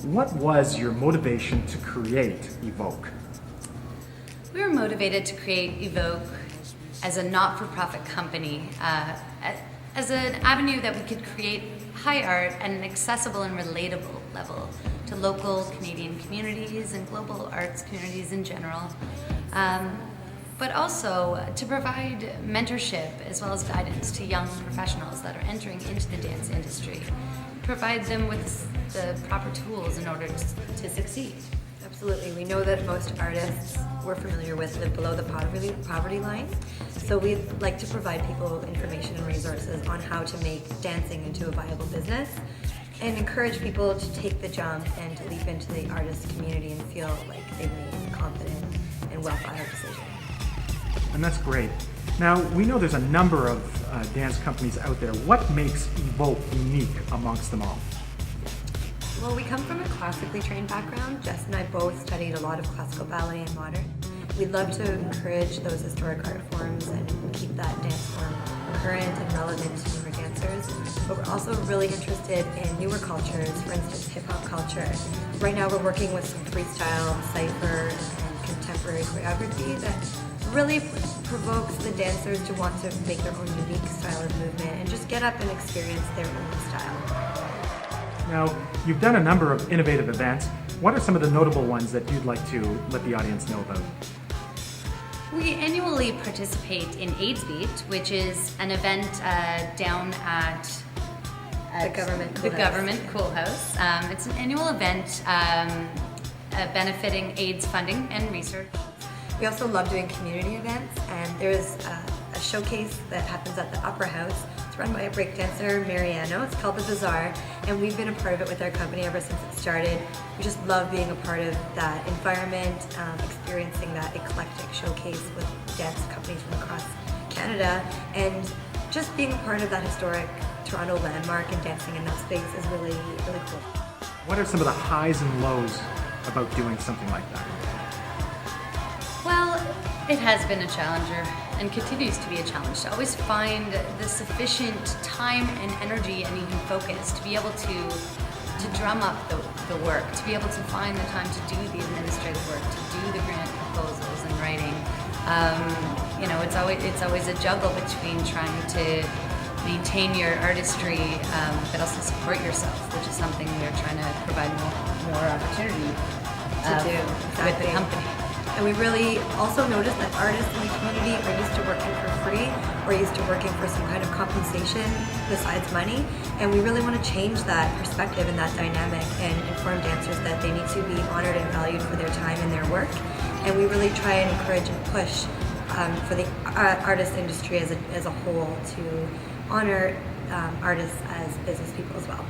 What was your motivation to create Evoke? We were motivated to create Evoke as a not-for-profit company, as an avenue that we could create high art at an accessible and relatable level to local Canadian communities and global arts communities in general, but also to provide mentorship as well as guidance to young professionals that are entering into the dance industry, provide them with the proper tools in order to succeed. Absolutely. We know that most artists we're familiar with live below the poverty line. So we'd like to provide people information and resources on how to make dancing into a viable business and encourage people to take the jump and to leap into the artist community and feel like they've made a confident and well-thought-out decision. And that's great. Now, we know there's a number of dance companies out there. What makes Evoke unique amongst them all? Well, we come from a classically trained background. Jess and I both studied a lot of classical ballet and modern. We'd love to encourage those historic art forms and keep that dance form current and relevant to newer dancers. But we're also really interested in newer cultures, for instance, hip-hop culture. Right now we're working with some freestyle, cypher, and contemporary choreography that really provokes the dancers to want to make their own unique style of movement and just get up and experience their own style. Now, you've done a number of innovative events. What are some of the notable ones that you'd like to let the audience know about? We annually participate in AIDS Beat, which is an event down at the Government Cool House. It's an annual event benefiting AIDS funding and research. We also love doing community events, and there's a showcase that happens at the Upper House. It's run by a breakdancer, Mariano. It's called The Bazaar, and we've been a part of it with our company ever since it started. We just love being a part of that environment, experiencing that eclectic showcase with dance companies from across Canada, and just being a part of that historic Toronto landmark and dancing in that space is really, really cool. What are some of the highs and lows about doing something like that? Well, it has been a challenger and continues to be a challenge to always find the sufficient time and energy and even focus to be able to drum up the work, to be able to find the time to do the administrative work, to do the grant proposals and writing. It's always a juggle between trying to maintain your artistry, but also support yourself, which is something we're trying to provide more opportunity To do, with the exactly. company. And we really also noticed that artists in the community are used to working for free or used to working for some kind of compensation besides money. And we really want to change that perspective and that dynamic and inform dancers that they need to be honored and valued for their time and their work. And we really try and encourage and push for the artist industry as a whole to honor artists as business people as well.